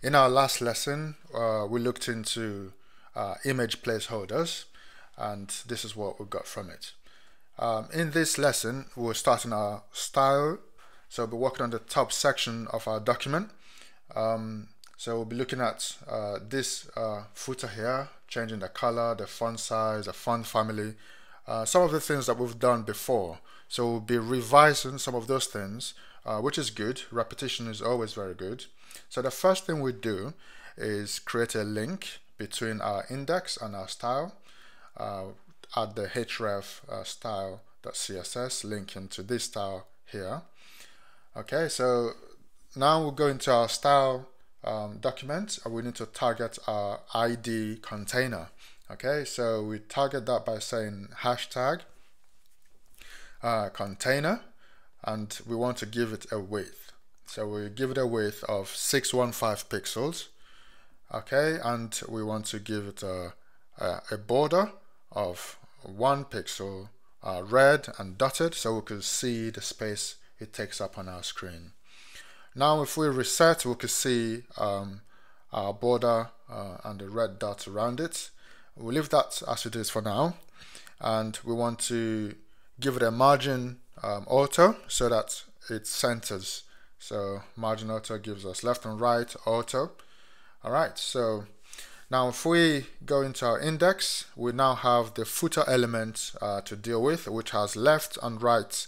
In our last lesson, we looked into image placeholders, and this is what we got from it. In this lesson, we're starting our style, so we'll be working on the top section of our document. So we'll be looking at this footer here, changing the color, the font size, the font family, some of the things that we've done before. So we'll be revising some of those things, which is good. Repetition is always very good. So the first thing we do is create a link between our index and our style. Add the href style.css link into this style here. Okay, so now we'll go into our style document, and we need to target our ID container. Okay, so we target that by saying hashtag container, and we want to give it a width. So we give it a width of 615 pixels. Okay, and we want to give it a border of 1 pixel, red and dotted, so we can see the space it takes up on our screen. Now if we reset, we can see our border and the red dot around it. We'll leave that as it is for now, and we want to give it a margin auto so that it centers. So margin auto gives us left and right auto. Alright, so now if we go into our index, we now have the footer element to deal with, which has left and right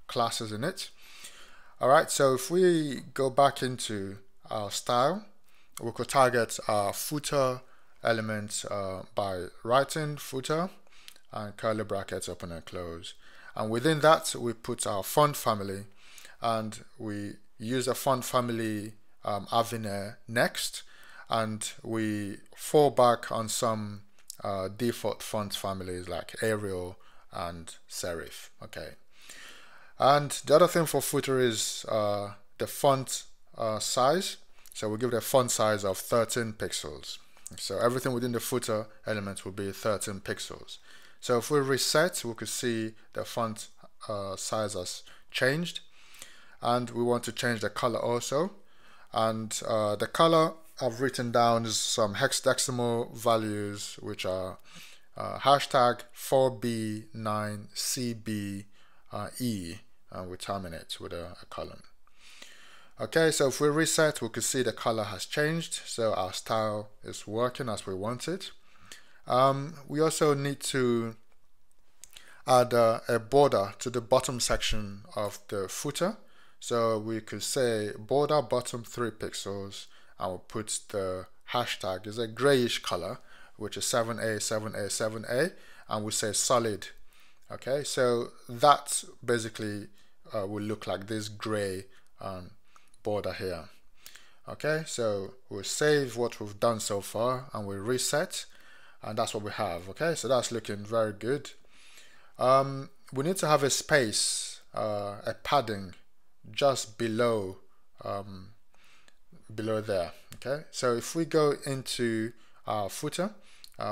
classes in it. Alright, so if we go back into our style, we could target our footer element by writing footer and curly brackets open and close. And within that, we put our font family, and we use a font family having a next, and we fall back on some default font families like Arial and Serif. Okay. And the other thing for footer is the font size. So we give it a font size of 13 pixels. So everything within the footer element will be 13 pixels. So if we reset, we could see the font size has changed, and we want to change the color also. And the color I've written down is some hexadecimal values, which are hashtag 4B9CBE, and we terminate with a colon. Okay, so if we reset, we can see the color has changed, so our style is working as we want it. We also need to add a border to the bottom section of the footer. So we could say border bottom 3 pixels, and we'll put the hashtag is a grayish color, which is 7A, 7A, 7A, and we say solid. Okay, so that basically will look like this gray border here. Okay, so we'll save what we've done so far, and we reset, and that's what we have. Okay, so that's looking very good. We need to have a space, a padding just below there. Okay, so if we go into our footer,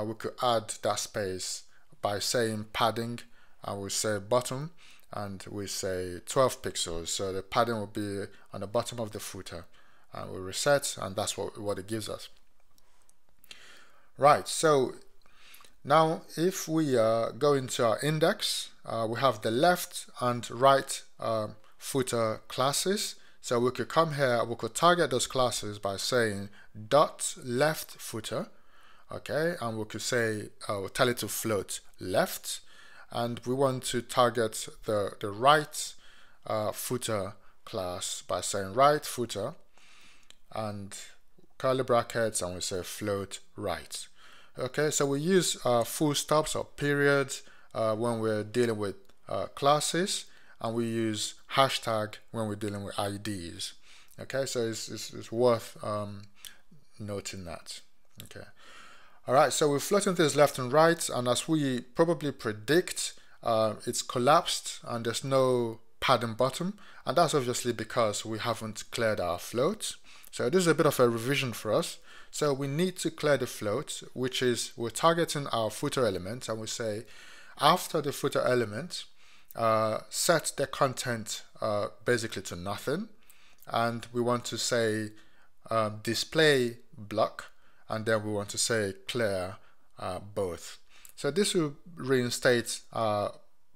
we could add that space by saying padding, and we'll say bottom, and we say 12 pixels. So the padding will be on the bottom of the footer, and we reset, and that's what it gives us. Right, so now if we go into our index, we have the left and right footer classes. So we could come here, we could target those classes by saying dot left footer. Okay, and we could say we'll tell it to float left, and we want to target the right footer class by saying right footer and curly brackets, and we say float right. Okay, so we use full stops or periods when we're dealing with classes, and we use hashtag when we're dealing with IDs. Okay, so it's worth noting that. Okay. Alright, so we're floating things left and right, and as we probably predict, it's collapsed and there's no padding bottom, and that's obviously because we haven't cleared our float. So this is a bit of a revision for us. So we need to clear the float, which is we're targeting our footer element, and we say after the footer element, set the content basically to nothing, and we want to say display block, and then we want to say clear both. So this will reinstate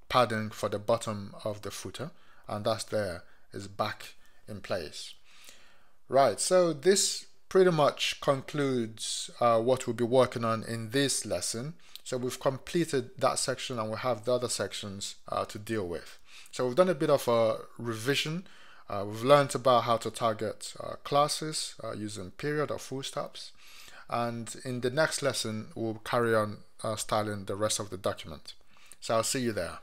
padding for the bottom of the footer, and that's there, is back in place. Right, so this pretty much concludes what we'll be working on in this lesson. So we've completed that section and we have the other sections to deal with. So we've done a bit of a revision. We've learned about how to target classes using period or full stops. And in the next lesson, we'll carry on styling the rest of the document. So I'll see you there.